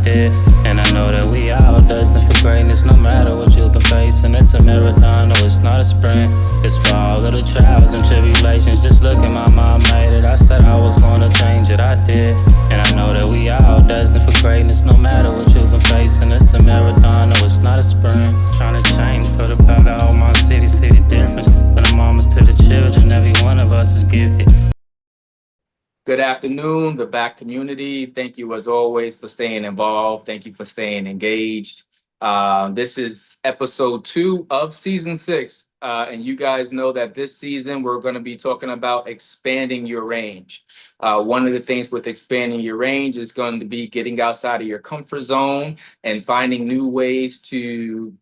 did. And I know that we all destined for greatness, no matter what you've been facing. It's a marathon, no, it's not a sprint. It's for all of the trials and tribulations. Just look at my mom made it. I said I was gonna change it, I did. And I know that we all destined for greatness, no matter what you've been facing. It's a marathon, no, it's not a sprint. Trying to change for the better, all my city difference. From the mamas to the children, every one of us is gifted. Good afternoon, the Back community. Thank you, as always, for staying involved. Thank you for staying engaged. This is episode 2 of season 6. And you guys know that this season we're going to be talking about expanding your range. One of the things with expanding your range is going to be getting outside of your comfort zone and finding new ways to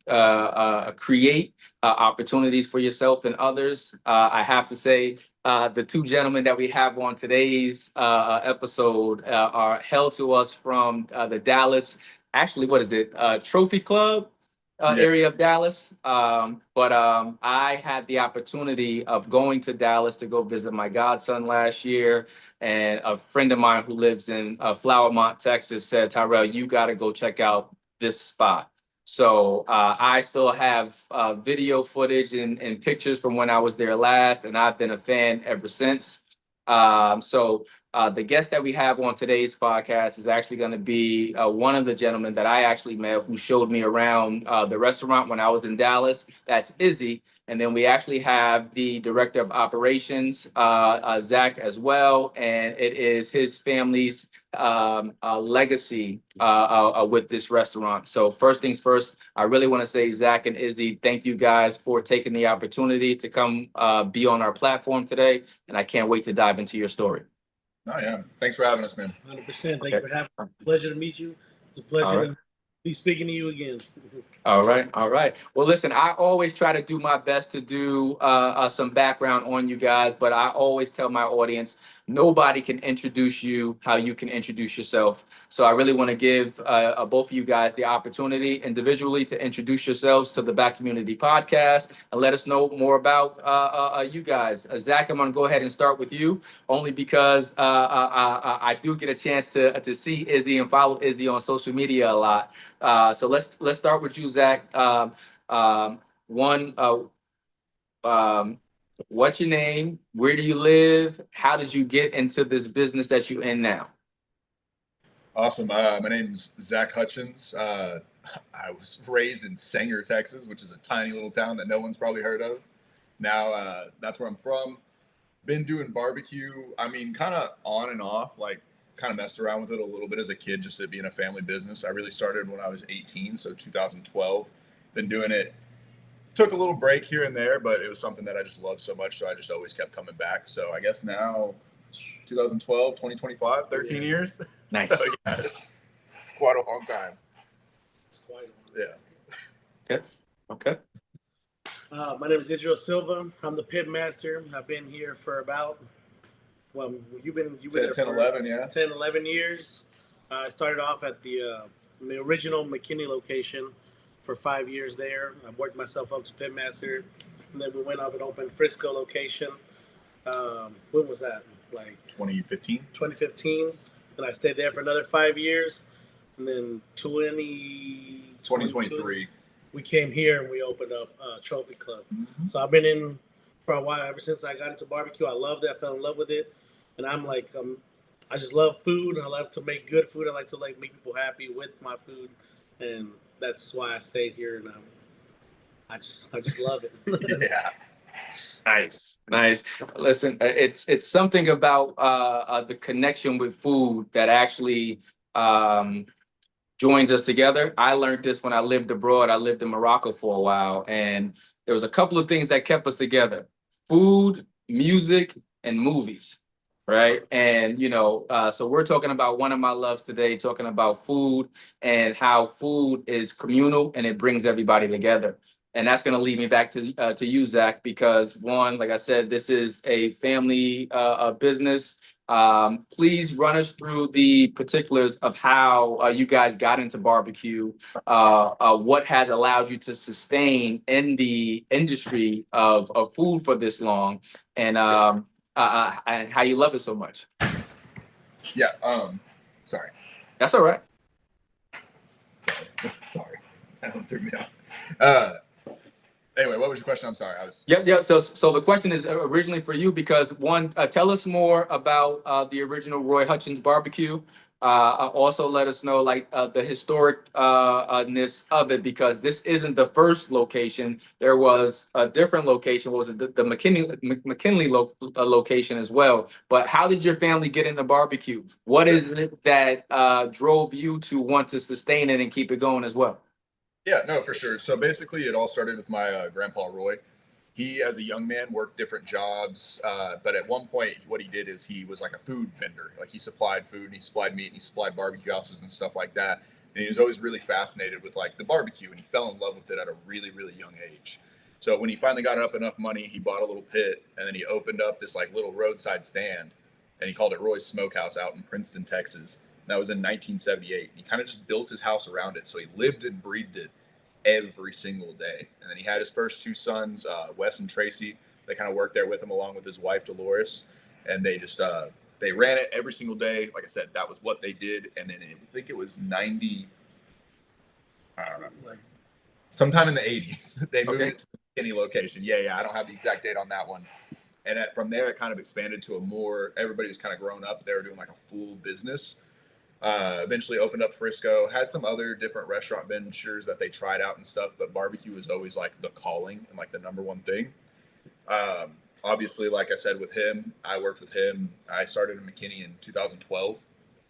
create opportunities for yourself and others. I have to say, the two gentlemen that we have on today's episode are held to us from the Dallas, actually, what is it, Trophy Club area of Dallas. But I had the opportunity of going to Dallas to go visit my godson last year. And a friend of mine who lives in Flowermont, Texas said, Tyrell, you got to go check out this spot. So I still have video footage and pictures from when I was there last, and I've been a fan ever since. So the guest that we have on today's podcast is actually going to be one of the gentlemen that I actually met who showed me around the restaurant when I was in Dallas. That's Izzy. And then we actually have the director of operations, Zack, as well. And it is his family's legacy with this restaurant. So first things first, I really want to say, Zack and Izzy, thank you guys for taking the opportunity to come be on our platform today. And I can't wait to dive into your story. Oh, yeah. Thanks for having us, man. 100%. Thank you for having me. Pleasure to meet you. It's a pleasure to be speaking to you again. All right. All right. Well, listen, I always try to do my best to do some background on you guys, but I always tell my audience, nobody can introduce you how you can introduce yourself. So I really want to give both of you guys the opportunity individually to introduce yourselves to the Back Community Podcast and let us know more about you guys. Zack, I'm going to go ahead and start with you, only because I do get a chance to see Izzy and follow Izzy on social media a lot. So let's start with you, Zack. What's your name? Where do you live? How did you get into this business that you're in now? Awesome. My name's Zack Hutchins. I was raised in Sanger, Texas, which is a tiny little town that no one's probably heard of. Now, that's where I'm from. Been doing barbecue, I mean, kind of on and off, like kind of messed around with it a little bit as a kid, just it being a family business. I really started when I was 18, so 2012. Been doing it. Took a little break here and there, but it was something that I just loved so much, so I just always kept coming back. So I guess now 2012, 2025, 13 years. Nice. So, yeah, quite a long time. It's quite Okay. Okay. my name is Israel Silva. I'm the pit master. I've been here for about, well, you've been 10, there 10 for 11, yeah. 10, 11 years. I started off at the original McKinney location for 5 years there. I worked myself up to pit master, and then we went up and opened Frisco location. When was that? Like 2015. 2015. And I stayed there for another 5 years. And then 2023. we came here and we opened up Trophy Club. Mm-hmm. So I've been in for a while. Ever since I got into barbecue, I loved it. I fell in love with it. And I'm like, I just love food. I love to make good food. I like to make people happy with my food. And that's why I stayed here. And I just love it. Yeah. Nice. Listen, it's something about the connection with food that actually joins us together. I learned this when I lived abroad. I lived in Morocco for a while, and there was a couple of things that kept us together: food, music, and movies. Right. And, so we're talking about one of my loves today, talking about food and how food is communal and it brings everybody together. And that's going to lead me back to you, Zack, because one, like I said, this is a family business. Please run us through the particulars of how you guys got into barbecue, what has allowed you to sustain in the industry of food for this long, and how you love it so much. Yeah. Sorry. That's all right. Sorry, that one threw me off. Anyway, what was your question? I'm sorry. Yep. So the question is originally for you because one, tell us more about the original Roy Hutchins BBQ. Also, let us know like the historicness of it because this isn't the first location. There was a different location. What was it? The McKinley location as well. But how did your family get into barbecue? What is it that drove you to want to sustain it and keep it going as well? Yeah, no, for sure. So basically, it all started with my grandpa Roy. He, as a young man, worked different jobs, but at one point, what he did is he was like a food vendor. Like he supplied food, and he supplied meat, and he supplied barbecue houses and stuff like that. And he was always really fascinated with like the barbecue, and he fell in love with it at a really, really young age. So when he finally got up enough money, he bought a little pit, and then he opened up this like little roadside stand, and he called it Roy's Smokehouse out in Princeton, Texas. And that was in 1978. And he kind of just built his house around it, so he lived and breathed it every single day. And then he had his first two sons, Wes and Tracy. They kind of worked there with him along with his wife, Dolores. And they just, they ran it every single day. Like I said, that was what they did. And then I think it was 90, I don't know, like sometime in the 80s, they moved it to the McKinney location. Yeah. I don't have the exact date on that one. And from there, it kind of expanded to a more, everybody was kind of grown up. They were doing like a full business. Eventually opened up Frisco, had some other different restaurant ventures that they tried out and stuff, but barbecue was always like the calling and like the number one thing. Obviously, like I said, with him, I worked with him. I started in McKinney in 2012.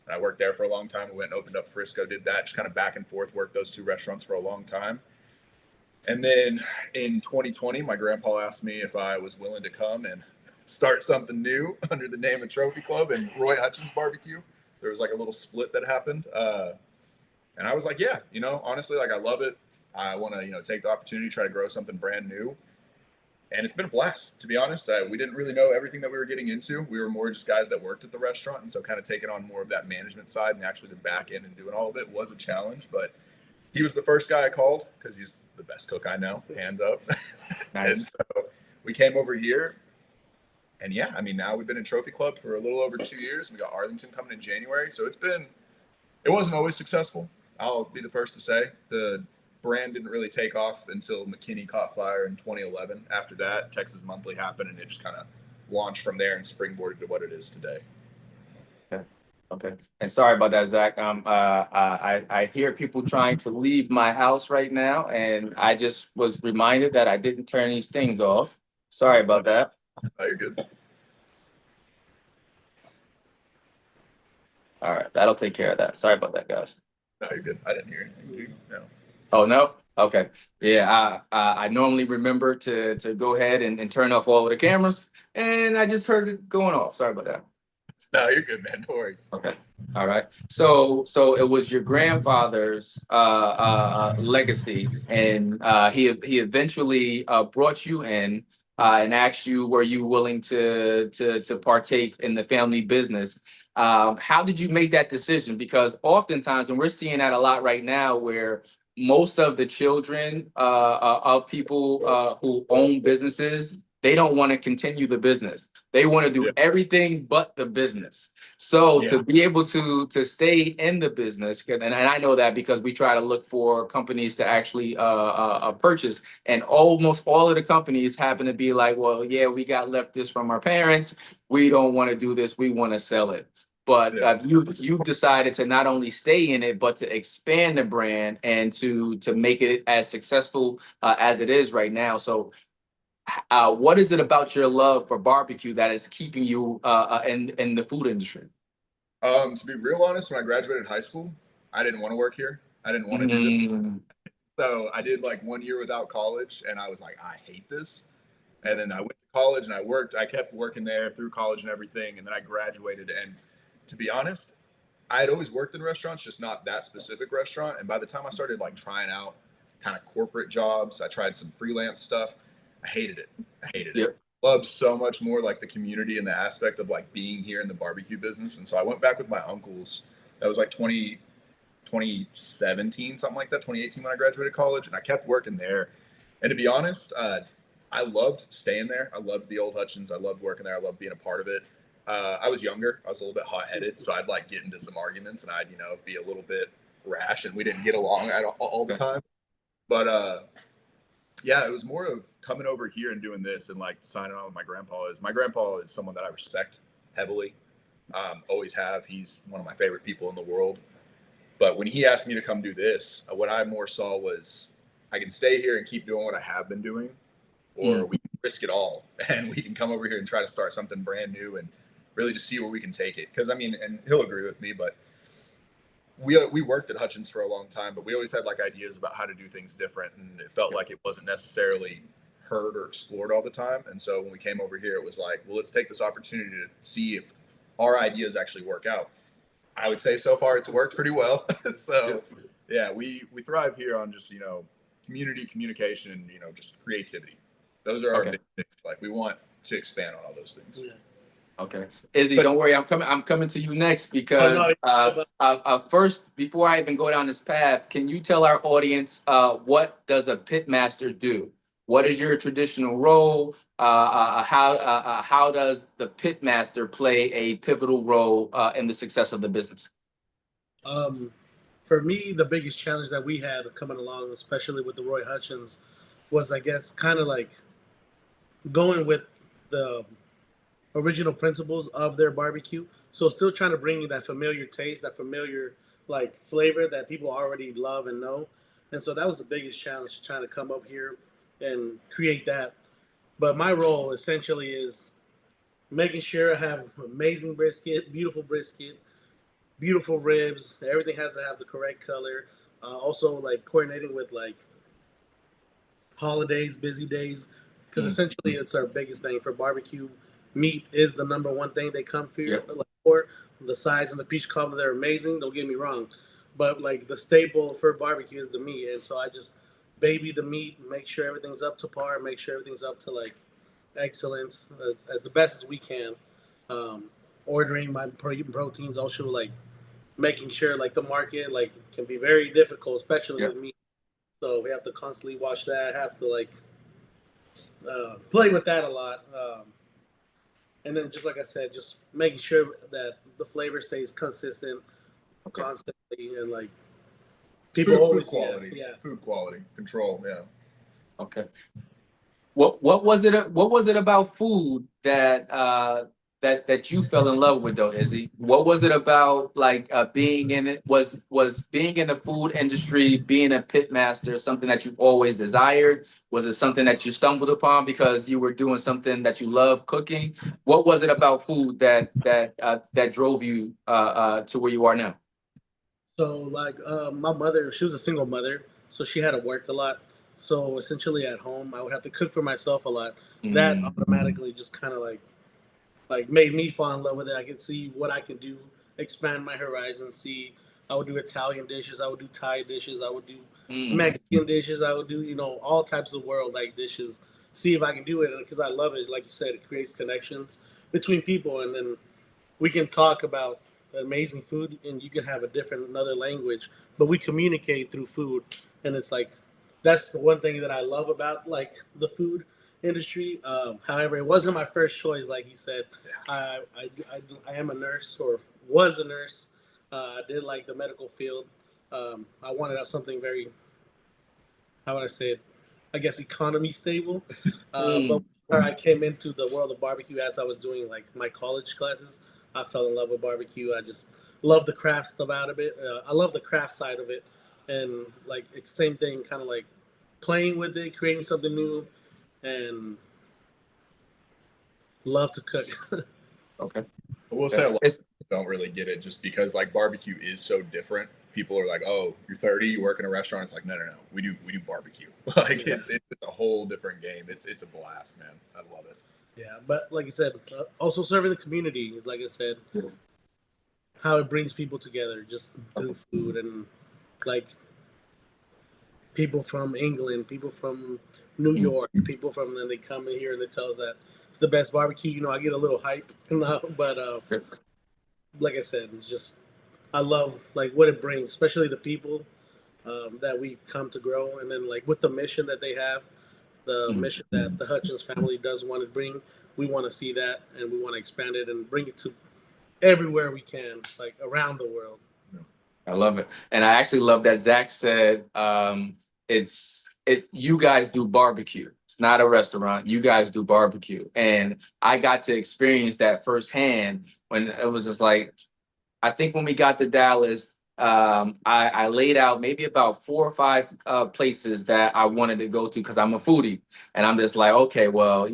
And I worked there for a long time. We went and opened up Frisco, did that, just kind of back and forth, worked those two restaurants for a long time. And then in 2020, my grandpa asked me if I was willing to come and start something new under the name of Trophy Club and Roy Hutchins BBQ. There was like a little split that happened. And I was like, yeah, honestly, like I love it. I want to, take the opportunity, try to grow something brand new. And it's been a blast, to be honest. We didn't really know everything that we were getting into. We were more just guys that worked at the restaurant. And so kind of taking on more of that management side and actually the back end and doing all of it was a challenge. But he was the first guy I called because he's the best cook I know, hands up. Nice. And so we came over here. And yeah, I mean, now we've been in Trophy Club for a little over 2 years. We got Arlington coming in January. So it wasn't always successful. I'll be the first to say the brand didn't really take off until McKinney caught fire in 2011. After that, Texas Monthly happened and it just kind of launched from there and springboarded to what it is today. Okay. And sorry about that, Zach. I hear people trying to leave my house right now. And I just was reminded that I didn't turn these things off. Sorry about that. Oh, you're good. All right, that'll take care of that. Sorry about that, guys. No, you're good. I didn't hear anything, dude. No. Oh no? Okay. Yeah, I normally remember to go ahead and turn off all of the cameras, and I just heard it going off. Sorry about that. No, you're good, man. No worries. Okay. All right. So it was your grandfather's legacy, and he eventually brought you in and asked you, were you willing to partake in the family business? How did you make that decision? Because oftentimes, and we're seeing that a lot right now, where most of the children of people who own businesses, they don't want to continue the business. They want to do everything but the business. So to be able to stay in the business, and I know that because we try to look for companies to actually purchase, and almost all of the companies happen to be like, well, yeah, we got left this from our parents. We don't want to do this. We want to sell it. But you've decided to not only stay in it, but to expand the brand and to make it as successful as it is right now. So what is it about your love for barbecue that is keeping you in the food industry? To be real honest, when I graduated high school, I didn't want to work here. I didn't want to do this. So I did like 1 year without college, and I was like, I hate this. And then I went to college and I kept working there through college and everything. And then I graduated. And to be honest, I had always worked in restaurants, just not that specific restaurant. And by the time I started like trying out kind of corporate jobs, I tried some freelance stuff. I hated it. It. Loved so much more like the community and the aspect of like being here in the barbecue business. And so I went back with my uncles. That was like 2017, something like that, 2018 when I graduated college. And I kept working there. And to be honest, I loved staying there. I loved the old Hutchins. I loved working there. I loved being a part of it. I was younger. I was a little bit hot-headed. So I'd like get into some arguments and I'd, be a little bit rash and we didn't get along at all the time. But yeah, it was more of coming over here and doing this and like signing on with my grandpa. My grandpa is someone that I respect heavily. Always have. He's one of my favorite people in the world. But when he asked me to come do this, what I more saw was I can stay here and keep doing what I have been doing, or we can risk it all and we can come over here and try to start something brand new and really just see where we can take it. Because I mean, and he'll agree with me, but we worked at Hutchins for a long time, but we always had like ideas about how to do things different, and it felt like it wasn't necessarily heard or explored all the time. And so when we came over here, it was like, well, let's take this opportunity to see if our ideas actually work out. I would say so far it's worked pretty well. So yeah, we thrive here on just, community, communication, and, just creativity. Those are our big things. Like we want to expand on all those things. Yeah. Okay, Izzy, don't worry. I'm coming to you next because first, before I even go down this path, can you tell our audience what does a pit master do? What is your traditional role? How does the pit master play a pivotal role in the success of the business? For me, the biggest challenge that we had coming along, especially with the Roy Hutchins, was I guess kind of like going with the original principles of their barbecue. So still trying to bring you that familiar taste, that familiar like flavor that people already love and know. And so that was the biggest challenge, trying to come up here and create that. But my role essentially is making sure I have amazing brisket, beautiful ribs. Everything has to have the correct color. Also like coordinating with like holidays, busy days, because essentially it's our biggest thing for barbecue. Meat is the number one thing they come for. The sides and the peach cobbler, they're amazing. Don't get me wrong, but like the staple for barbecue is the meat, and so I just baby the meat, make sure everything's up to par, make sure everything's up to like excellence as the best as we can. Ordering my proteins, also like making sure like the market like can be very difficult, especially with meat. So we have to constantly watch that. Have to like play with that a lot. And then just like I said, just making sure that the flavor stays consistent constantly, and like people always food quality, food quality control. Yeah. Okay. What was it about food that that you fell in love with though, Izzy? What was it about like being in it? Was being in the food industry, being a pit master, something that you always desired? Was it something that you stumbled upon because you were doing something that you love cooking? What was it about food that drove you to where you are now? So like my mother, she was a single mother, so she had to work a lot. So essentially at home, I would have to cook for myself a lot. That automatically just kind of like made me fall in love with it. I could see what I could do, expand my horizons. See, I would do Italian dishes, I would do Thai dishes, I would do Mexican dishes, I would do all types of world like dishes. See if I can do it because I love it. Like you said, it creates connections between people, and then we can talk about amazing food, and you can have another language, but we communicate through food, and it's like that's the one thing that I love about like the food industry. However, it wasn't my first choice. Like he said, I am a nurse or was a nurse. I did like the medical field. I wanted something very, how would I say it? I guess economy stable. But when I came into the world of barbecue as I was doing like my college classes, I fell in love with barbecue. I just love the craft stuff out of it. I love the craft side of it, and like it's same thing, kind of like playing with it, creating something new, and love to cook. Okay. I will say a lot of people don't really get it just because like barbecue is so different. People are like, "Oh, you're 30, you work in a restaurant." It's like, no. We do barbecue. Like it's a whole different game. It's a blast, man. I love it. Yeah, but like I said, also serving the community is like I said, how it brings people together just through food, and like people from England, people from New York, people from then they come in here and they tell us that it's the best barbecue. I get a little hype, but like I said, it's just I love like what it brings, especially the people that we come to grow, and then like with the mission that they have, the mission that the Hutchins family does want to bring. We want to see that, and we want to expand it and bring it to everywhere we can, like around the world. I love it. And I actually love that Zach said you guys do barbecue. It's not a restaurant. You guys do barbecue. And I got to experience that firsthand when it was just like, I think when we got to Dallas, I laid out maybe about 4 or 5 places that I wanted to go to because I'm a foodie. And I'm just like, okay, well,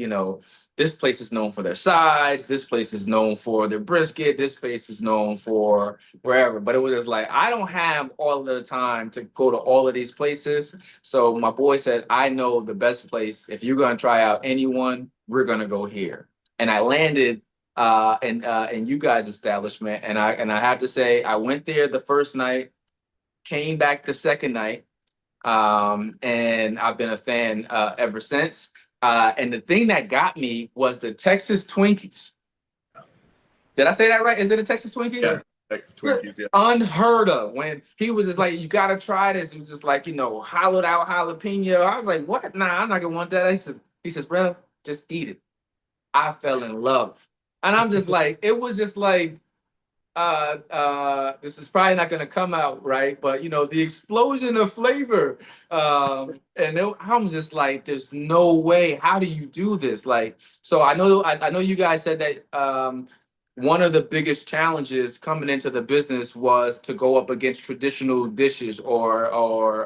this place is known for their sides. This place is known for their brisket. This place is known for wherever. But it was just like, I don't have all of the time to go to all of these places. So my boy said, I know the best place. If you're going to try out anyone, we're going to go here. And I landed in you guys' establishment. And I have to say, I went there the first night, came back the second night, and I've been a fan ever since. And the thing that got me was the Texas Twinkies. Did I say that right? Is it a Texas Twinkie? Yeah, Texas Twinkies. Yeah, unheard of. When he was just like, "You gotta try this," it was just like, hollowed out jalapeno. I was like, "What? Nah, I'm not gonna want that." He says, "Bro, just eat it." I fell in love. And I'm just like, it was just like, this is probably not gonna come out right, but the explosion of flavor. I'm just like, there's no way. How do you do this? Like, so I know you guys said that one of the biggest challenges coming into the business was to go up against traditional dishes or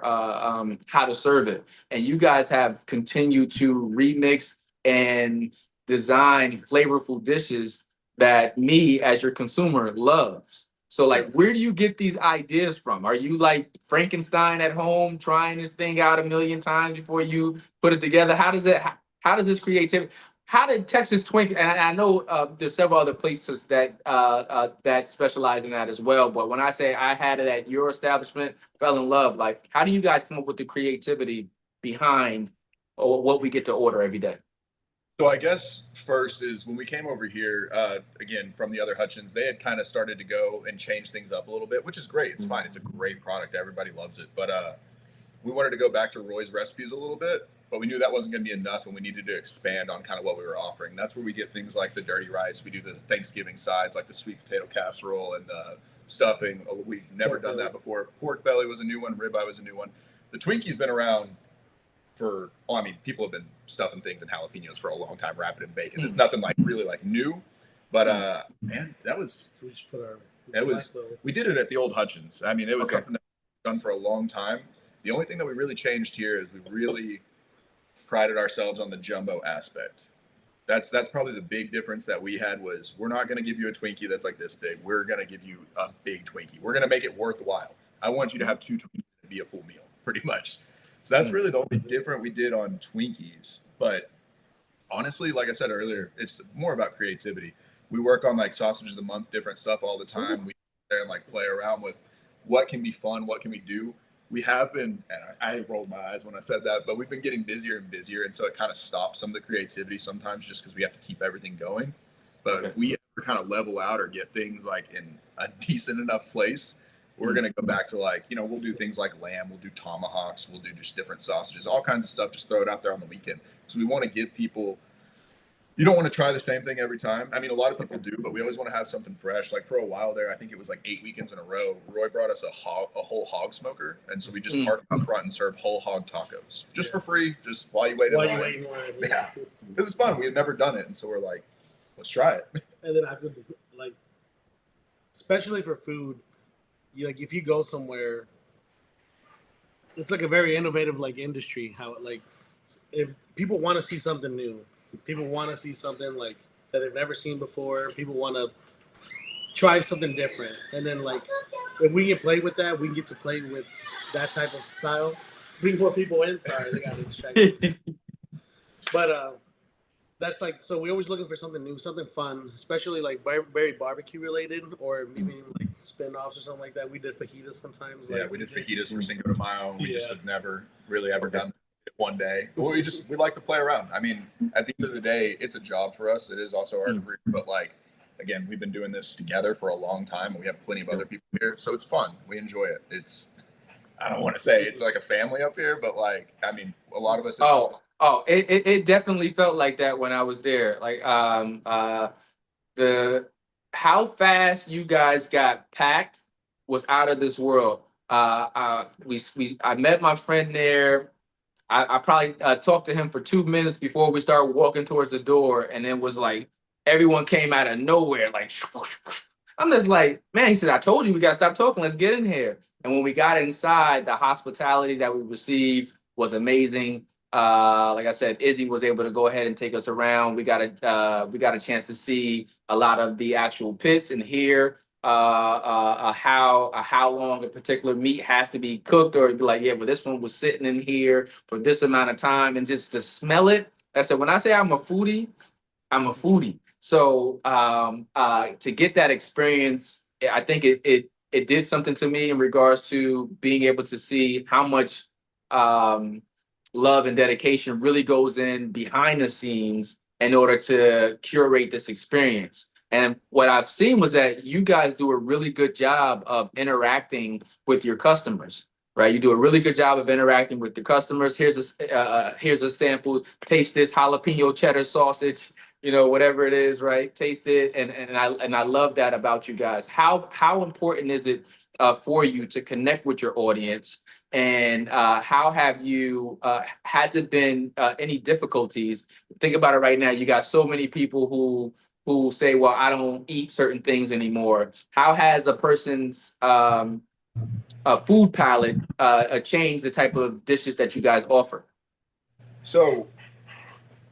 how to serve it. And you guys have continued to remix and design flavorful dishes that me as your consumer loves. So like, where do you get these ideas from? Are you like Frankenstein at home trying this thing out a million times before you put it together? How does this creativity? How did Texas Twink? And I know there's several other places that specialize in that as well. But when I say I had it at your establishment, fell in love. Like, how do you guys come up with the creativity behind what we get to order every day? So I guess first is when we came over here, again, from the other Hutchins, they had kind of started to go and change things up a little bit, which is great. It's fine. It's a great product. Everybody loves it. But we wanted to go back to Roy's recipes a little bit, but we knew that wasn't going to be enough and we needed to expand on kind of what we were offering. That's where we get things like the dirty rice. We do the Thanksgiving sides, like the sweet potato casserole and the stuffing. We've never done that before. Pork belly was a new one. Ribeye was a new one. The Twinkie's been around people have been stuffing things in jalapenos for a long time, wrapping in bacon. It's nothing like really like new, but man, we did it at the old Hutchins. I mean, it was something that we've done for a long time. The only thing that we really changed here is we really prided ourselves on the jumbo aspect. That's probably the big difference that we had was we're not going to give you a Twinkie that's like this big. We're going to give you a big Twinkie. We're going to make it worthwhile. I want you to have 2 Twinkies to be a full meal, pretty much. So that's really the only different we did on Twinkies. But honestly, like I said earlier, it's more about creativity. We work on like sausage of the month, different stuff all the time. We sit there and like play around with what can be fun, what can we do. We have been, and I rolled my eyes when I said that, but we've been getting busier and busier. And so it kind of stops some of the creativity sometimes just because we have to keep everything going. But if we ever kind of level out or get things like in a decent enough place, we're going to go back to like, we'll do things like lamb, we'll do tomahawks, we'll do just different sausages, all kinds of stuff, just throw it out there on the weekend. So we want to give people, you don't want to try the same thing every time. I mean, a lot of people do, but we always want to have something fresh. Like for a while there, I think it was like 8 weekends in a row, Roy brought us a whole hog smoker. And so we just parked out front and served whole hog tacos just for free, just while you wait in line. Yeah. This is fun. We had never done it. And so we're like, let's try it. And then I could like, especially for food, like if you go somewhere, it's like a very innovative like industry. How like if people want to see something new, people want to see something like that they've never seen before. People want to try something different, and then like if we can play with that, we get to play with that type of style. Bring more people in. Sorry, they got distracted. But that's like so. We're always looking for something new, something fun, especially like very barbecue related, or maybe like spin-offs or something like that. We did fajitas sometimes. Yeah, we did fajitas for Cinco de Mayo. We just have never really ever done it one day. We like to play around. I mean, at the end of the day, it's a job for us. It is also our career, but like again, we've been doing this together for a long time, and we have plenty of other people here, so it's fun. We enjoy it. It's I don't want to say it's like a family up here, but like I mean, a lot of us. It definitely felt like that when I was there. Like the how fast you guys got packed was out of this world. I met my friend there. I probably talked to him for 2 minutes before we started walking towards the door, and it was like everyone came out of nowhere. Like I'm just like, man. He said, "I told you we gotta stop talking. Let's get in here." And when we got inside, the hospitality that we received was amazing. Like I said, Izzy was able to go ahead and take us around. We got a chance to see a lot of the actual pits and hear how long a particular meat has to be cooked, or be like, yeah, but this one was sitting in here for this amount of time, and just to smell it. I said, when I say I'm a foodie, I'm a foodie. So to get that experience, I think it did something to me in regards to being able to see how much um, love and dedication really goes in behind the scenes in order to curate this experience. And what I've seen was that you guys do a really good job of interacting with your customers, right? You do a really good job of interacting with the customers. Here's a sample. Taste this jalapeno cheddar sausage, whatever it is, right? Taste it, and I love that about you guys. How important is it for you to connect with your audience, and how have you? Has it been any difficulties? Think about it right now. You got so many people who say, "Well, I don't eat certain things anymore." How has a person's food palette changed the type of dishes that you guys offer? So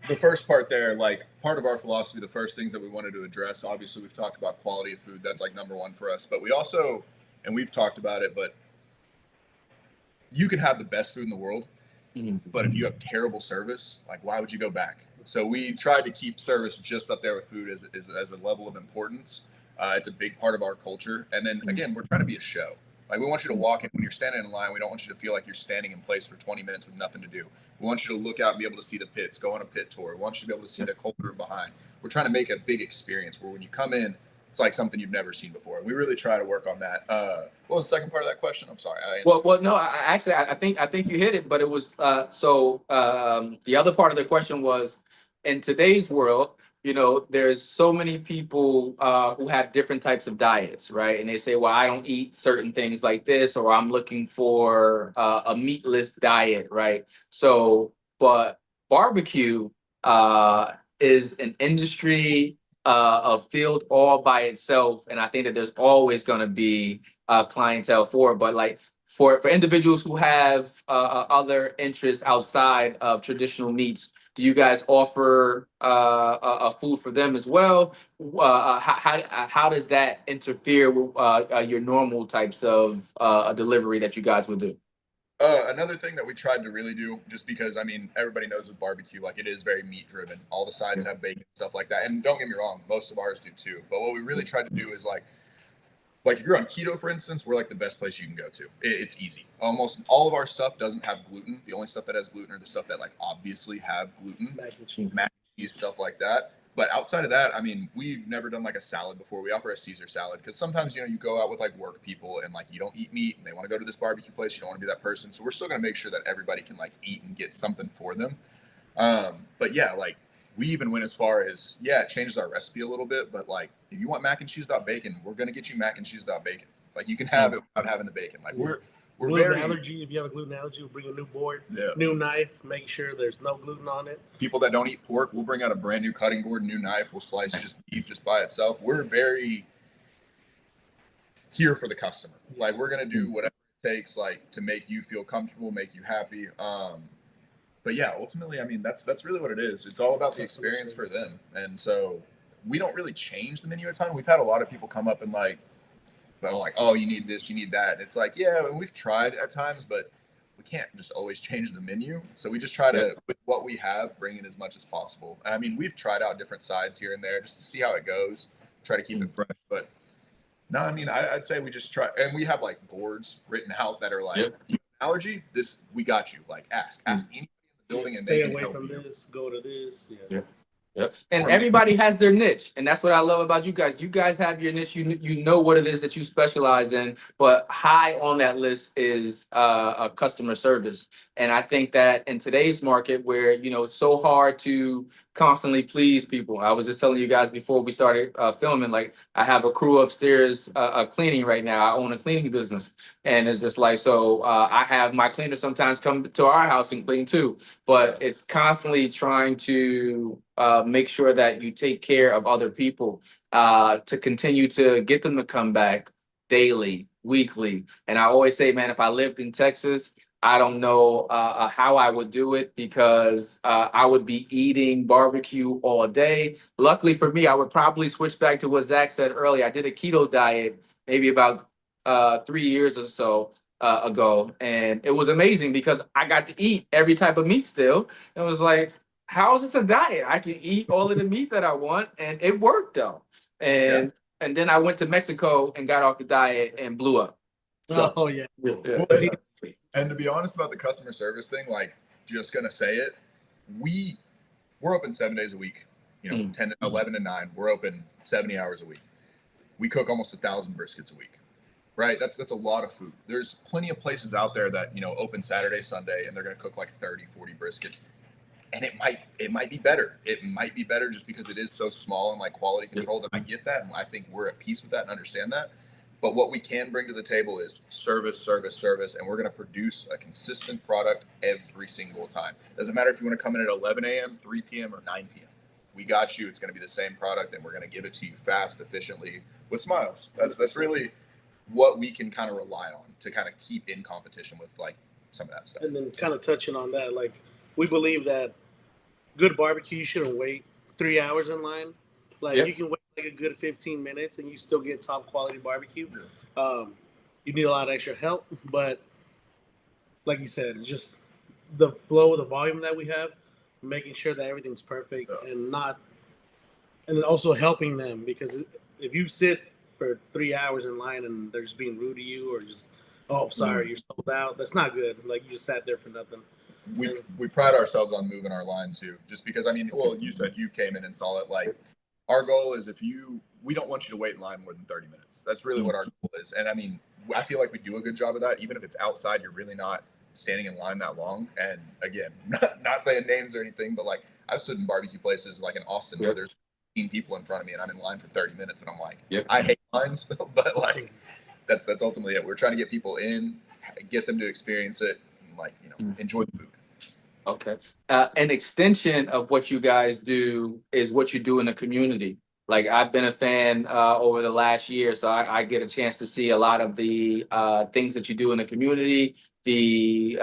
the first part there, like part of our philosophy, the first things that we wanted to address, obviously we've talked about quality of food. That's like number one for us. But we also, and we've talked about it, but you can have the best food in the world, but if you have terrible service, like why would you go back? So we tried to keep service just up there with food as a level of importance. It's a big part of our culture. And then again, we're trying to be a show. Like we want you to walk in when you're standing in line. We don't want you to feel like you're standing in place for 20 minutes with nothing to do. We want you to look out and be able to see the pits, go on a pit tour. We want you to be able to see the cold room behind. We're trying to make a big experience where when you come in, it's like something you've never seen before. And we really try to work on that. What was the second part of that question? I'm sorry. Well, no. I think you hit it, but it was the other part of the question was, in today's world, there's so many people who have different types of diets, right? And they say, well, I don't eat certain things like this, or I'm looking for a meatless diet, right? So, but barbecue is an industry, a field all by itself, and I think that there's always going to be clientele for it. But like for individuals who have other interests outside of traditional meats, do you guys offer a food for them as well? How does that interfere with your normal types of delivery that you guys would do? Another thing that we tried to really do, just because I mean everybody knows with barbecue, like it is very meat driven. All the sides have bacon, stuff like that. And don't get me wrong, most of ours do too. But what we really tried to do is like if you're on keto, for instance, we're like the best place you can go to. It's easy. Almost all of our stuff doesn't have gluten. The only stuff that has gluten are the stuff that like obviously have gluten, mac and cheese, stuff like that. But outside of that, I mean, we've never done like a salad before. We offer a Caesar salad because sometimes you go out with like work people and like you don't eat meat and they want to go to this barbecue place. You don't want to be that person. So we're still gonna make sure that everybody can like eat and get something for them. But yeah, like we even went as far as it changes our recipe a little bit, but like if you want mac and cheese without bacon, we're gonna get you mac and cheese without bacon. Like you can have it without having the bacon. Like we're gluten very allergy. If you have a gluten allergy, we'll bring a new board, yeah. new knife, make sure there's no gluten on it. People that don't eat pork, we'll bring out a brand new cutting board, new knife. We'll slice just beef just by itself. We're very here for the customer. Like we're gonna do whatever it takes, like to make you feel comfortable, make you happy. But yeah, ultimately, I mean, that's really what it is. It's all about the experience for them. And so we don't really change the menu a ton. We've had a lot of people come up and like, oh, you need this, you need that. And it's like, yeah, and we've tried at times, but we can't just always change the menu. So we just try to, with what we have, bring in as much as possible. I mean, we've tried out different sides here and there just to see how it goes, try to keep it fresh. But no, I mean, I'd say we just try, and we have like boards written out that are like, allergy, this, we got you. Like ask any building and stay they can away help from you. this, go to this. Yeah. Yep. And everybody has their niche, and that's what I love about you guys. You guys have your niche. You know what it is that you specialize in. But high on that list is a customer service. And I think that in today's market, where it's so hard to constantly please people. I was just telling you guys before we started filming. Like, I have a crew upstairs cleaning right now. I own a cleaning business, and it's just like, so I have my cleaner sometimes come to our house and clean too. But it's constantly trying to make sure that you take care of other people to continue to get them to come back daily, weekly. And I always say, man, if I lived in Texas, I don't know how I would do it, because I would be eating barbecue all day. Luckily for me, I would probably switch back to what Zach said earlier. I did a keto diet maybe about 3 years or so ago, and it was amazing because I got to eat every type of meat still. It was like, how is this a diet? I can eat all of the meat that I want, and it worked though. Yeah. And then I went to Mexico and got off the diet and blew up. So, Oh yeah. Well, and to be honest about the customer service thing, like, just gonna say it, we're open 7 days a week. 10 to 11 to 9. We're open 70 hours a week. We cook almost 1,000 briskets a week. Right, that's a lot of food. There's plenty of places out there that open Saturday, Sunday, and they're gonna cook like 30, 40 briskets, and it might be better. It might be better just because it is so small and like quality controlled. And I get that, and I think we're at peace with that and understand that. But what we can bring to the table is service, service, service, and we're going to produce a consistent product every single time. Doesn't matter if you want to come in at 11 a.m., 3 p.m., or 9 p.m. We got you. It's going to be the same product, and we're going to give it to you fast, efficiently, with smiles. That's really what we can kind of rely on to kind of keep in competition with like some of that stuff. And then kind of touching on that, like, we believe that good barbecue, you shouldn't wait 3 hours in line. Like, you can wait like a good 15 minutes and you still get top quality barbecue. You need a lot of extra help, but like you said, just the flow, the volume that we have, making sure that everything's perfect and not, and then also helping them, because if you sit for 3 hours in line and they're just being rude to you, or just, oh, sorry, you're sold out, that's not good. Like, you just sat there for nothing. We pride ourselves on moving our line too, just because, I mean, well, you said you came in and saw it. Like, our goal is, we don't want you to wait in line more than 30 minutes. That's really what our goal is. And I mean, I feel like we do a good job of that. Even if it's outside, you're really not standing in line that long. And again, not saying names or anything, but like, I've stood in barbecue places like in Austin where there's 15 people in front of me and I'm in line for 30 minutes and I'm like, I hate lines, but like, that's ultimately it. We're trying to get people in, get them to experience it, and like, enjoy the food. Okay. An extension of what you guys do is what you do in the community. Like, I've been a fan over the last year, so I get a chance to see a lot of the things that you do in the community, the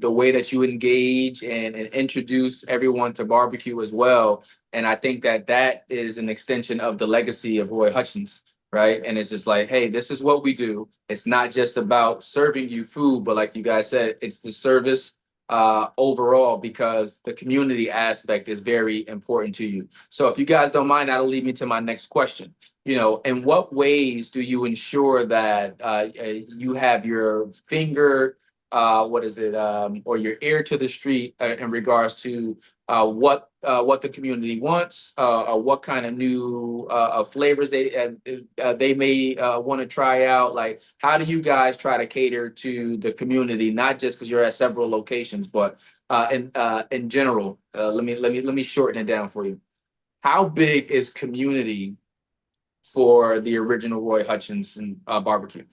way that you engage and introduce everyone to barbecue as well. And I think that is an extension of the legacy of Roy Hutchins, right? And it's just like, hey, this is what we do. It's not just about serving you food, but like you guys said, it's the service overall, because the community aspect is very important to you. So if you guys don't mind, that'll lead me to my next question. In what ways do you ensure that you have your finger, or your ear to the street in regards to what the community wants, or what kind of new flavors they may want to try out? Like, how do you guys try to cater to the community, not just because you're at several locations, but in general? Let me shorten it down for you. How big is community for the original Roy Hutchins barbecue?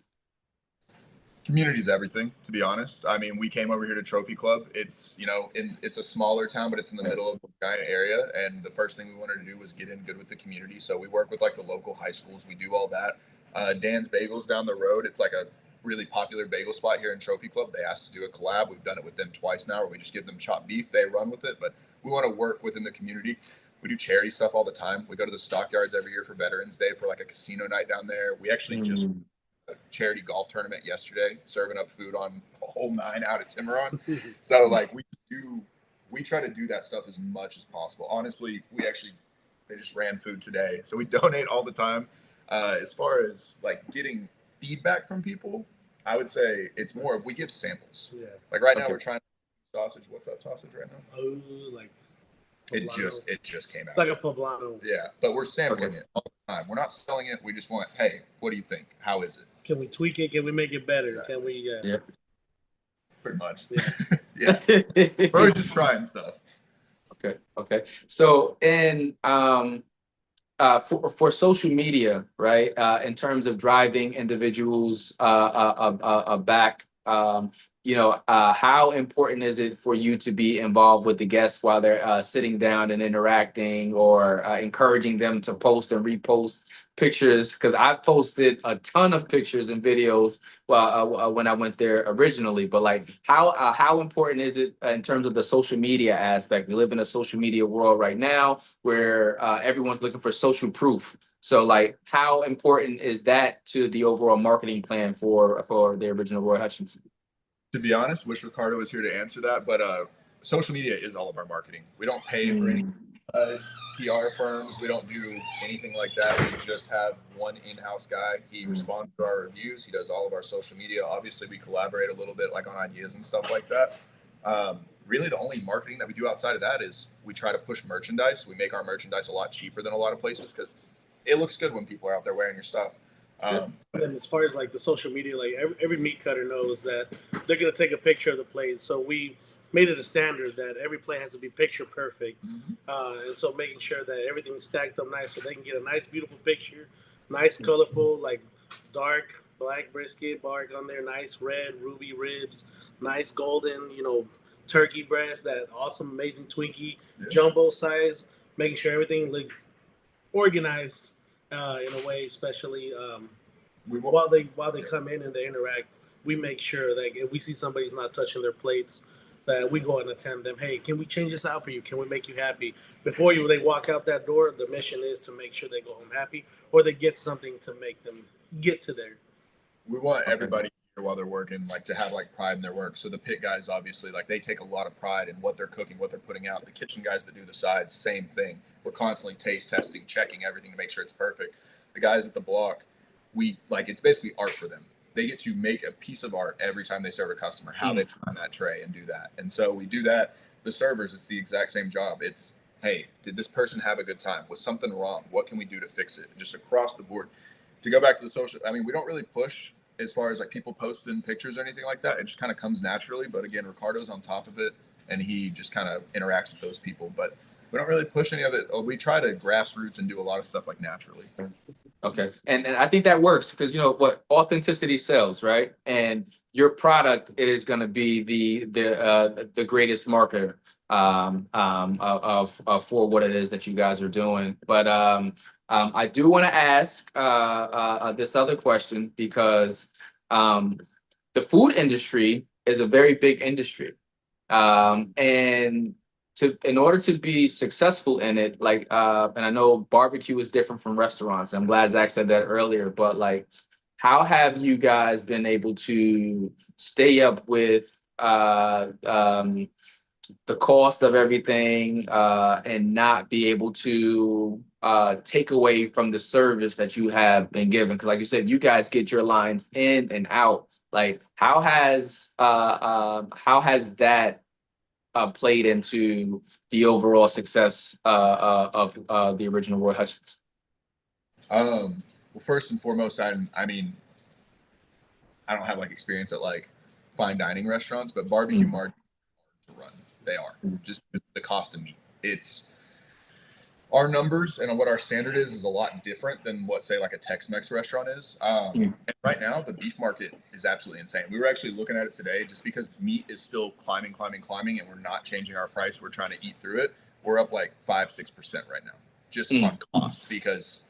Community is everything, to be honest. I mean, we came over here to Trophy Club. It's it's a smaller town, but it's in the middle of a giant area. And the first thing we wanted to do was get in good with the community. So we work with like the local high schools. We do all that. Dan's Bagels down the road. It's like a really popular bagel spot here in Trophy Club. They asked to do a collab. We've done it with them twice now, where we just give them chopped beef. They run with it, but we want to work within the community. We do charity stuff all the time. We go to the Stockyards every year for Veterans Day for like a casino night down there. We actually just a charity golf tournament yesterday, serving up food on a whole 9 out of Tiburon. So like, we try to do that stuff as much as possible. Honestly, they just ran food today, so we donate all the time. As far as like getting feedback from people, I would say it's more of, we give samples. Like right now we're trying sausage. What's that sausage right now? Oh, like It just came out. It's like a poblano. Yeah, but we're sampling it all the time. We're not selling it. We just want, hey, what do you think? How is it? Can we tweak it? Can we make it better? Exactly. Can we? Yeah. Pretty much. Yeah. Yeah. We're always just trying stuff. Okay. So, for social media, right? In terms of driving individuals back, how important is it for you to be involved with the guests while they're sitting down and interacting, or encouraging them to post and repost pictures? Because I posted a ton of pictures and videos when I went there originally. But like, how important is it in terms of the social media aspect? We live in a social media world right now where everyone's looking for social proof. So like, how important is that to the overall marketing plan for the original Roy Hutchins? To be honest, wish Ricardo was here to answer that, but social media is all of our marketing. We don't pay for any PR firms. We don't do anything like that. We just have one in-house guy. He responds to our reviews. He does all of our social media. Obviously, we collaborate a little bit, like on ideas and stuff like that. Really, the only marketing that we do outside of that is we try to push merchandise. We make our merchandise a lot cheaper than a lot of places because it looks good when people are out there wearing your stuff. And as far as like the social media, like every meat cutter knows that they're going to take a picture of the plate. So we made it a standard that every plate has to be picture perfect. And so making sure that everything's stacked up nice so they can get a nice, beautiful picture, nice, colorful, like dark black brisket bark on there, nice red ruby ribs, nice golden, turkey breast, that awesome, amazing Twinkie jumbo size, making sure everything looks organized in a way, especially while they come in and they interact. We make sure that if we see somebody's not touching their plates, that we go and attend them. Hey, can we change this out for you? Can we make you happy? Before they walk out that door, the mission is to make sure they go home happy, or they get something to make them get to there. We want everybody here while they're working, like, to have like pride in their work. So the pit guys, obviously, like, they take a lot of pride in what they're cooking, what they're putting out. The kitchen guys that do the sides, same thing. We're constantly taste testing, checking everything to make sure it's perfect. The guys at the block, it's basically art for them. They get to make a piece of art every time they serve a customer, how they put on that tray and do that. And so we do that. The servers, it's the exact same job. It's, hey, did this person have a good time? Was something wrong? What can we do to fix it? Just across the board. To go back to the social, we don't really push as far as like people posting pictures or anything like that. It just kind of comes naturally. But again, Ricardo's on top of it and he just kind of interacts with those people. But we don't really push any of it. We try to grassroots and do a lot of stuff like naturally. Okay. And I think that works because what authenticity sells, right? And your product is going to be the greatest marketer for what it is that you guys are doing. But I do want to ask this other question because the food industry is a very big industry, and in order to be successful in it, and I know barbecue is different from restaurants. I'm glad Zack said that earlier, but like, how have you guys been able to stay up with the cost of everything and not be able to take away from the service that you have been given? Because like you said, you guys get your lines in and out. Like, how has that played into the overall success of the original Roy Hutchins? Well, first and foremost, I don't have like experience at like fine dining restaurants, but barbecue margins to run. They are just the cost of meat. It's our numbers and what our standard is a lot different than what, say, like a Tex-Mex restaurant is. And right now, the beef market is absolutely insane. We were actually looking at it today just because meat is still climbing, and we're not changing our price. We're trying to eat through it. We're up like 5-6% right now just on cost because,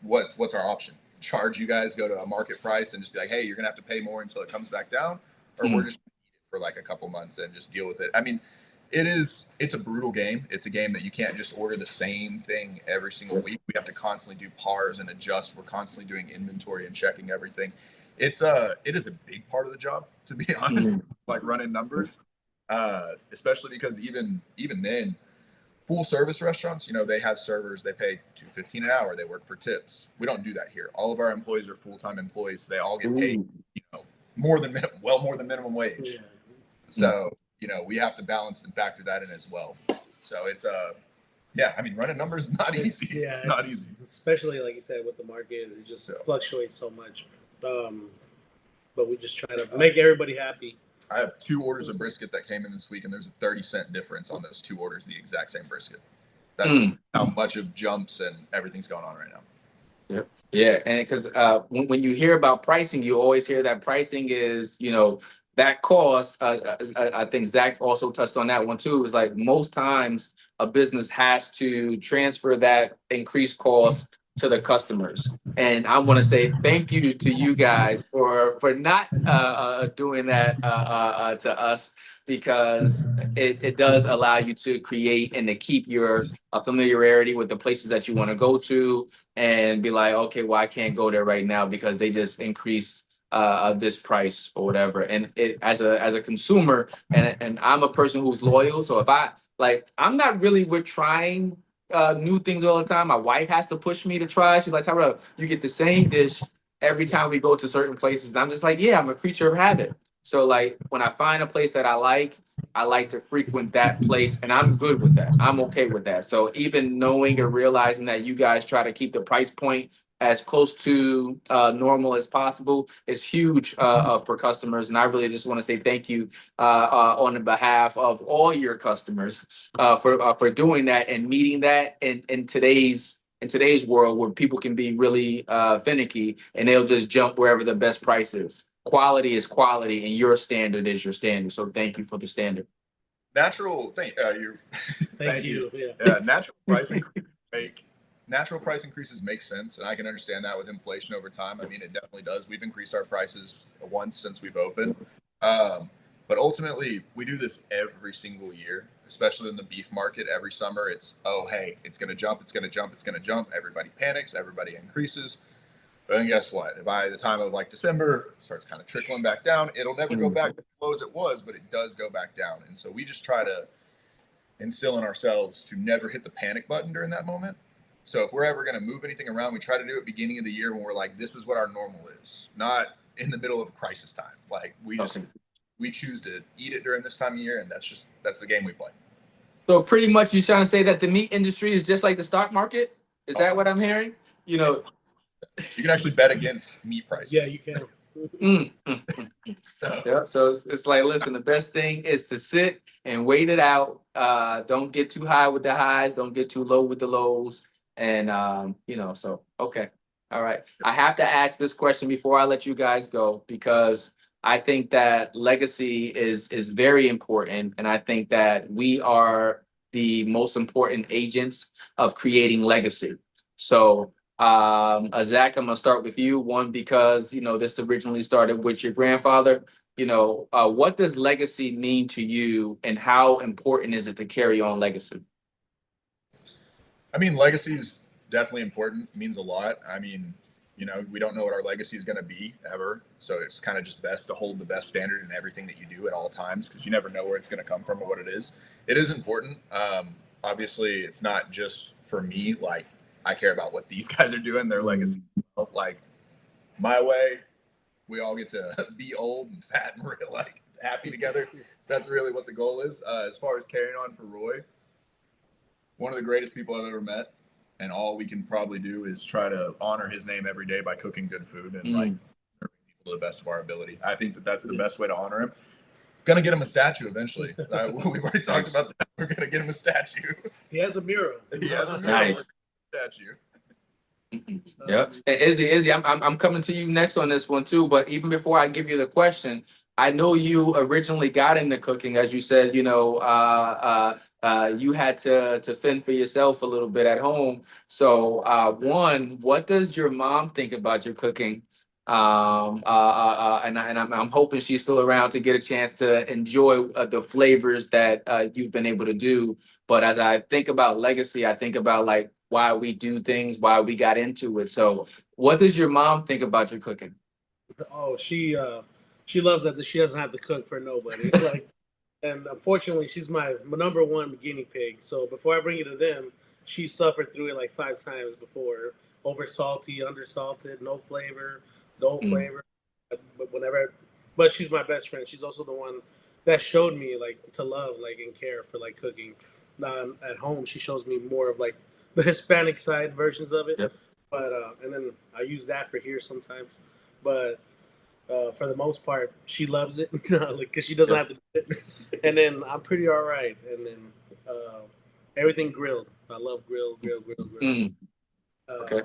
what's our option? Charge you guys, go to a market price and just be like, hey, you're going to have to pay more until it comes back down, or we're just going to eat it for like a couple months and just deal with it. It's a brutal game. It's a game that you can't just order the same thing every single week. We have to constantly do pars and adjust. We're constantly doing inventory and checking everything. It is a big part of the job, to be honest, like running numbers, especially because even then, full service restaurants, they have servers, they pay $2.15 an hour. They work for tips. We don't do that here. All of our employees are full-time employees. So they all get paid, more than minimum wage. So, we have to balance and factor that in as well. So yeah, I mean, running numbers is not easy. Yeah, It's not easy. Especially like you said with the market, it just fluctuates so much. But we just try to make everybody happy. I have 2 orders of brisket that came in this week, and there's a 30-cent difference on those 2 orders, the exact same brisket. That's how much of jumps and everything's going on right now. Yep. Yeah, and because when you hear about pricing, you always hear that pricing is, that cost. I think Zach also touched on that one too. Is like most times a business has to transfer that increased cost to the customers. And I want to say thank you to you guys for not doing that to us, because it does allow you to create and to keep your familiarity with the places that you want to go to, and be like, okay, well, I can't go there right now because they just increased this price or whatever. And it, as a consumer, and I'm a person who's loyal, so if I'm not really with trying new things all the time. My wife has to push me to try. She's like, Tyrell, you get the same dish every time we go to certain places. And I'm just like, yeah, I'm a creature of habit. So like when I find a place that I like to frequent that place, and I'm good with that. I'm okay with that. So even knowing and realizing that you guys try to keep the price point as close to normal as possible is huge for customers. And I really just want to say thank you on the behalf of all your customers for doing that and meeting that in today's world, where people can be really finicky and they'll just jump wherever the best price is. Quality is quality, and your standard is your standard. So thank you for the standard. Natural thing. Thank you. Yeah, natural price increases make sense, and I can understand that with inflation over time. I mean, it definitely does. We've increased our prices once since we've opened, but ultimately we do this every single year, especially in the beef market. Every summer, it's hey, it's going to jump, it's going to jump, it's going to jump. Everybody panics, everybody increases. But then guess what? By the time of like December, it starts kind of trickling back down. It'll never go back to as low as it was, but it does go back down. And so we just try to instill in ourselves to never hit the panic button during that moment. So if we're ever going to move anything around, we try to do it beginning of the year when we're like, this is what our normal is, not in the middle of crisis time. Like we choose to eat it during this time of year, and that's the game we play. So pretty much you're trying to say that the meat industry is just like the stock market? Is that what I'm hearing? You can actually bet against meat prices. Yeah, you can. Yeah, so it's like, listen, the best thing is to sit and wait it out. Don't get too high with the highs, don't get too low with the lows. And so okay. All right. I have to ask this question before I let you guys go, because I think that legacy is very important. And I think that we are the most important agents of creating legacy. So Zack, I'm gonna start with you. One, because this originally started with your grandfather. What does legacy mean to you, and how important is it to carry on legacy? I mean, legacy is definitely important. It means a lot. I mean, we don't know what our legacy is going to be ever. So it's kind of just best to hold the best standard in everything that you do at all times, because you never know where it's going to come from or what it is. It is important. Obviously, it's not just for me. Like, I care about what these guys are doing, their legacy. Like, my way, we all get to be old and fat and real, like happy together. That's really what the goal is. As far as carrying on for Roy, one of the greatest people I've ever met, and all we can probably do is try to honor his name every day by cooking good food and like serving people to the best of our ability. I think that that's the best way to honor him. Gonna get him a statue eventually. We've already talked about that. We're gonna get him a statue. He has a mural. He has a mural. Nice. Statue. Yeah, Izzy, I'm coming to you next on this one too. But even before I give you the question, I know you originally got into cooking, as you said. You had to fend for yourself a little bit at home. So, one, what does your mom think about your cooking? And I'm hoping she's still around to get a chance to enjoy the flavors that you've been able to do. But as I think about legacy, I think about like why we do things, why we got into it. So what does your mom think about your cooking? Oh, she loves that she doesn't have to cook for nobody. Like, and unfortunately, she's my number one guinea pig. So before I bring it to them, she suffered through it like 5 times before. Over salty, under salted, no flavor, no flavor. But she's my best friend. She's also the one that showed me like to love, like, and care for like cooking. at home, she shows me more of like the Hispanic side versions of it. Yep. But and then I use that for here sometimes. But for the most part, she loves it because she doesn't have to do it. And then I'm pretty all right. And then everything grilled. I love grill. Okay.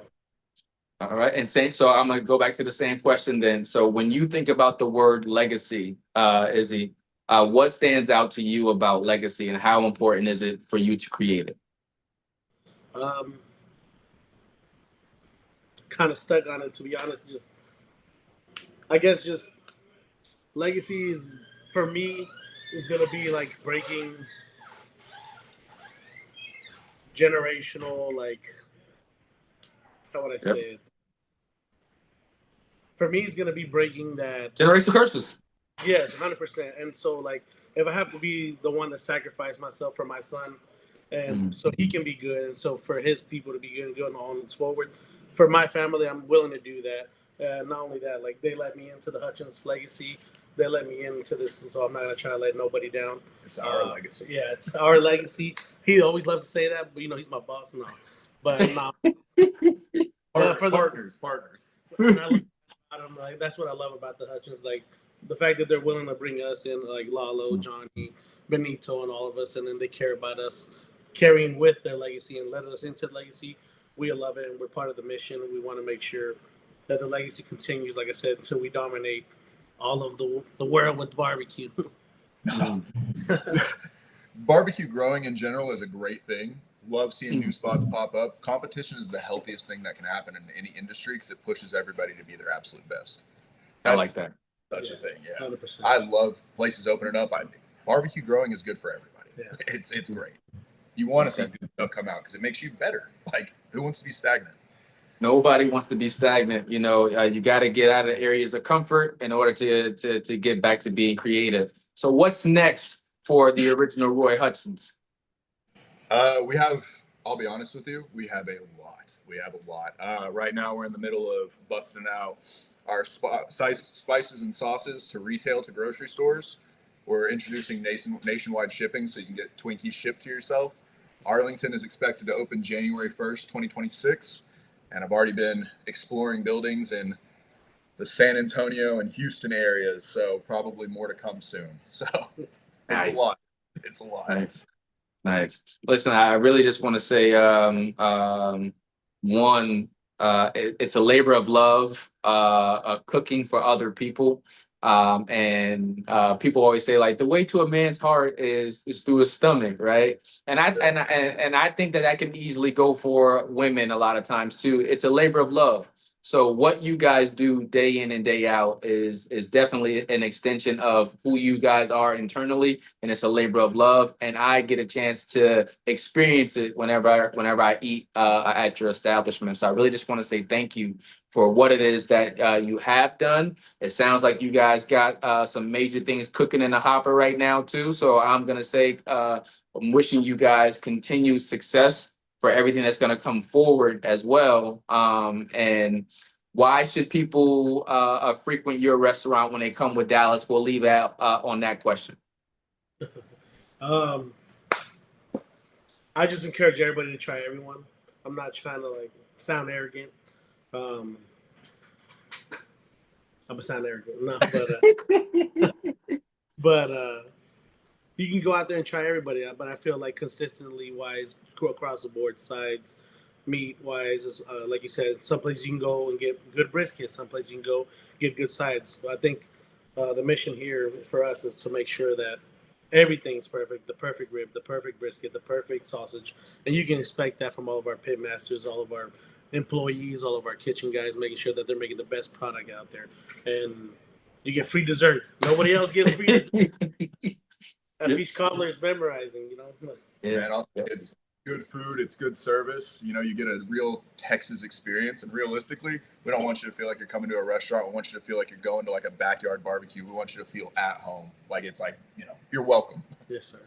All right. And so I'm gonna go back to the same question then. So when you think about the word legacy, Izzy, what stands out to you about legacy, and how important is it for you to create it? Kind of stuck on it, to be honest. I guess legacy is, for me, is gonna be like breaking generational, like, how would I say it? For me, it's gonna be breaking that Generational curses. Yes, 100%. And so, like, if I have to be the one to sacrifice myself for my son, and so he can be good, and so for his people to be good and going on forward, for my family, I'm willing to do that. Not only that, like, they let me into the Hutchins legacy. They let me into this, and so I'm not gonna try to let nobody down. It's our legacy. Yeah, it's our legacy. He always loves to say that, but he's my boss now. But no, partners. And I'm like, that's what I love about the Hutchins, like the fact that they're willing to bring us in, like Lalo, Johnny, Benito, and all of us, and then they care about us carrying with their legacy and letting us into the legacy. We love it, and we're part of the mission. We want to make sure that the legacy continues, like I said, until we dominate all of the world with barbecue. Barbecue growing in general is a great thing. Love seeing new spots pop up. Competition is the healthiest thing that can happen in any industry because it pushes everybody to be their absolute best. I like that. Such a thing, yeah. 100%. I love places opening up. I think barbecue growing is good for everybody. Yeah. It's great. You want to see good stuff come out because it makes you better. Like, who wants to be stagnant? Nobody wants to be stagnant. You got to get out of areas of comfort in order to get back to being creative. So what's next for the original Roy Hutchins? I'll be honest with you, we have a lot. Right now we're in the middle of busting out our spices and sauces to retail, to grocery stores. We're introducing nationwide shipping so you can get Twinkies shipped to yourself. Arlington is expected to open January 1st, 2026. And I've already been exploring buildings in the San Antonio and Houston areas, so probably more to come soon. So it's a lot. Nice. Listen, I really just want to say, it's a labor of love, cooking for other people. And people always say, like, the way to a man's heart is through his stomach, right? And I think that can easily go for women a lot of times too. It's a labor of love. So what you guys do day in and day out is definitely an extension of who you guys are internally, and it's a labor of love. And I get a chance to experience it whenever I eat at your establishment. So I really just want to say thank you for what it is that you have done. It sounds like you guys got some major things cooking in the hopper right now too. So I'm gonna say I'm wishing you guys continued success for everything that's going to come forward as well. And why should people frequent your restaurant when they come with Dallas? We'll leave out on that question. I just encourage everybody to try everyone. I'm not trying to like sound arrogant. I'm gonna sound arrogant, no, but you can go out there and try everybody out, but I feel like consistently wise across the board, sides, meat wise, like you said, some places you can go and get good brisket, some places you can go get good sides. So I think the mission here for us is to make sure that everything's perfect, the perfect rib, the perfect brisket, the perfect sausage, and you can expect that from all of our pit masters, all of our employees, all of our kitchen guys, making sure that they're making the best product out there. And you get free dessert. Nobody else gets free dessert. Each cobbler is memorizing, Yeah, and also it's good food, it's good service. You get a real Texas experience. And realistically, we don't want you to feel like you're coming to a restaurant. We want you to feel like you're going to like a backyard barbecue. We want you to feel at home. Like it's like, you're welcome. Yes, sir.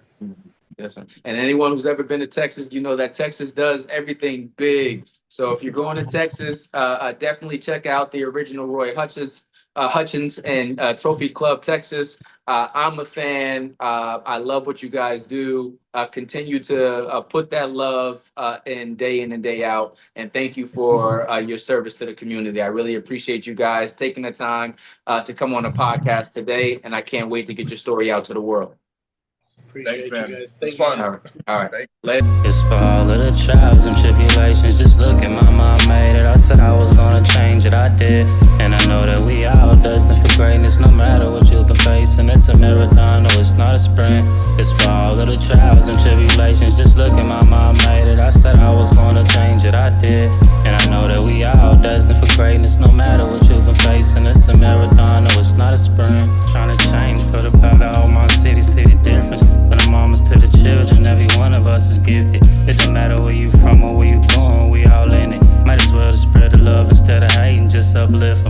Yes, sir. And anyone who's ever been to Texas, you know that Texas does everything big. So if you're going to Texas, definitely check out the original Roy Hutchins Hutchins and Trophy Club, Texas. I'm a fan. I love what you guys do. Continue to put that love in and day out. And thank you for your service to the community. I really appreciate you guys taking the time to come on the podcast today. And I can't wait to get your story out to the world. Appreciate Thanks, man. you guys. It's Thank fun. you. All right. All right. Thank Later. It's for all of the trials and tribulations. Just look at my mom made it. I said I was gonna change it, I did. And I know that we all destined for greatness. No matter what you've been facing, it's a marathon, no, it's not a sprint. It's for all of the trials and tribulations. Just look at my